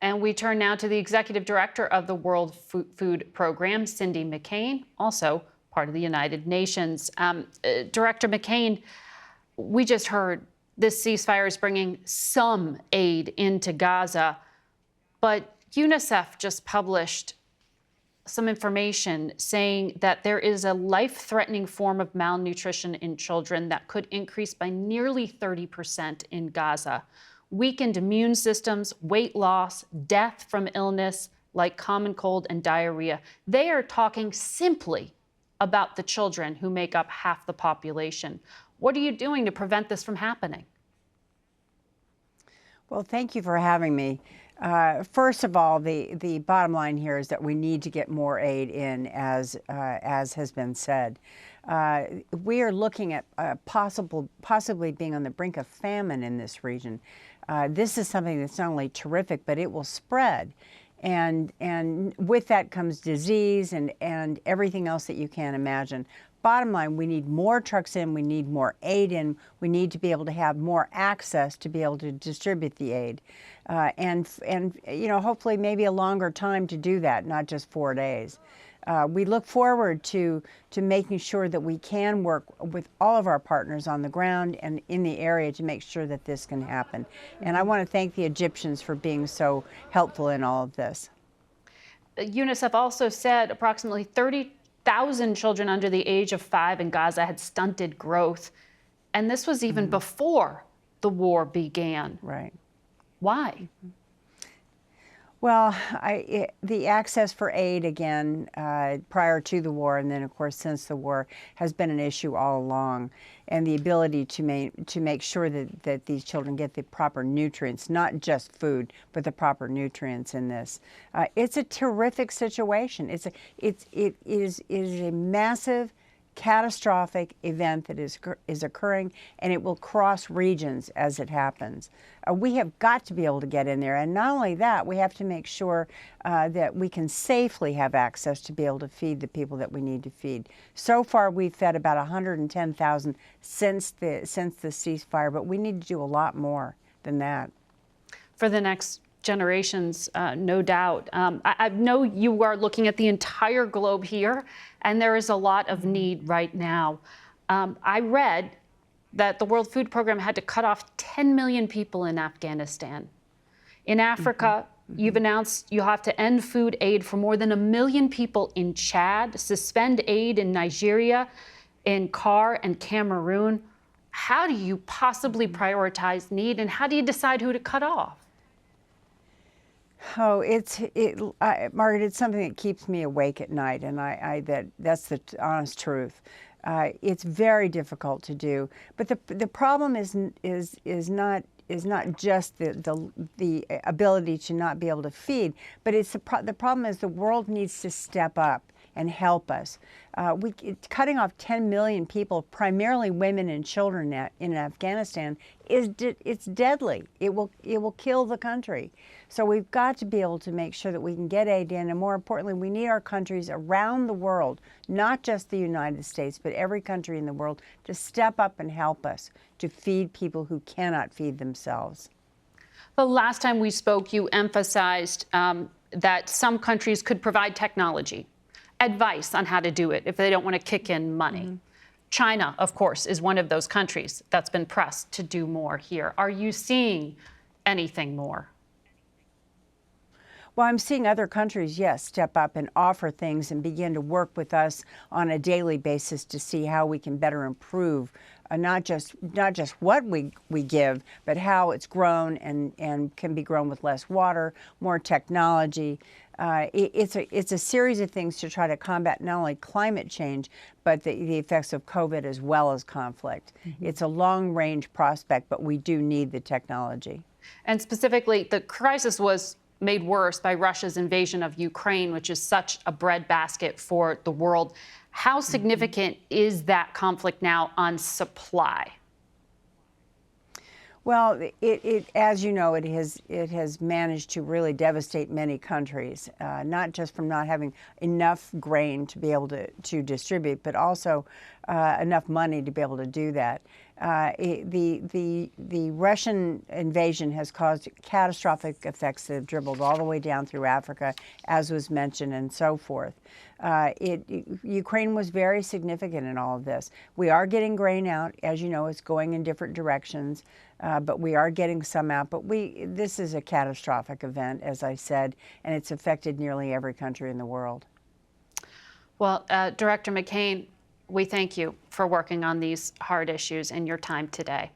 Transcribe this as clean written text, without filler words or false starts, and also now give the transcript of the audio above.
And we turn now to the executive director of the World Food Program, Cindy McCain, also part of the United Nations. Director McCain, we just heard this ceasefire is bringing some aid into Gaza, but UNICEF just published some information saying that there is a life-threatening form of malnutrition in children that could increase by nearly 30% in Gaza. Weakened immune systems, weight loss, death from illness like common cold and diarrhea. They are talking simply about the children who make up half the population. What are you doing to prevent this from happening? Well, thank you for having me. First of all, the bottom line here is that we need to get more aid in, as has been said. We are looking at possibly being on the brink of famine in this region. This is something that's not only terrific, but it will spread. And with that comes disease and everything else that you can imagine. Bottom line, we need more trucks in, we need more aid in, we need to be able to have more access to be able to distribute the aid. And you know, hopefully maybe a longer time to do that, not just 4 days. We look forward to making sure that we can work with all of our partners on the ground and in the area to make sure that this can happen. And I want to thank the Egyptians for being so helpful in all of this. UNICEF also said approximately 30,000 children under the age of 5 in Gaza had stunted growth. And this was even before the war began. Right. Why? Well, the access for aid, again, prior to the war and then, of course, since the war, has been an issue all along. And the ability to make sure that these children get the proper nutrients, not just food, but the proper nutrients in this. It's a terrific situation. It is a massive, catastrophic event that is occurring, and it will cross regions as it happens. We have got to be able to get in there, and not only that, we have to make sure that we can safely have access to be able to feed the people that we need to feed. So far, we've fed about 110,000 since the ceasefire, but we need to do a lot more than that. For the next generations, no doubt. I know you are looking at the entire globe here, and there is a lot of need right now. I read that the World Food Program had to cut off 10 million people in Afghanistan. In Africa, you've announced you have to end food aid for more than 1 million people in Chad, suspend aid in Nigeria, in CAR and Cameroon. How do you possibly prioritize need, and how do you decide who to cut off? Oh, Margaret, it's something that keeps me awake at night, and that's the honest truth. It's very difficult to do, but the problem is not just the ability to not be able to feed, but it's the problem is the world needs to step up and help us. Cutting off 10 million people, primarily women and children in Afghanistan, it's deadly. It will kill the country. So we've got to be able to make sure that we can get aid in, and more importantly, we need our countries around the world, not just the United States, but every country in the world, to step up and help us to feed people who cannot feed themselves. The last time we spoke, you emphasized that some countries could provide technology, advice on how to do it if they don't want to kick in money. China, of course, is one of those countries that's been pressed to do more here. Are you seeing anything more? Well, I'm seeing other countries, yes, step up and offer things and begin to work with us on a daily basis to see how we can better improve not just what we give, but how it's grown and can be grown with less water, more technology. It's a series of things to try to combat not only climate change, but the effects of COVID as well as conflict. It's a long-range prospect, but we do need the technology. And specifically, the crisis was made worse by Russia's invasion of Ukraine, which is such a breadbasket for the world. How significant is that conflict now on supply? Well, as you know, it has managed to really devastate many countries, not just from not having enough grain to be able to distribute, but also enough money to be able to do that. The Russian invasion has caused catastrophic effects that have dribbled all the way down through Africa, as was mentioned, and so forth. Ukraine was very significant in all of this. We are getting grain out, as you know, it's going in different directions, but we are getting some out. But this is a catastrophic event, as I said, and it's affected nearly every country in the world. Well, Director McCain, we thank you for working on these hard issues and your time today.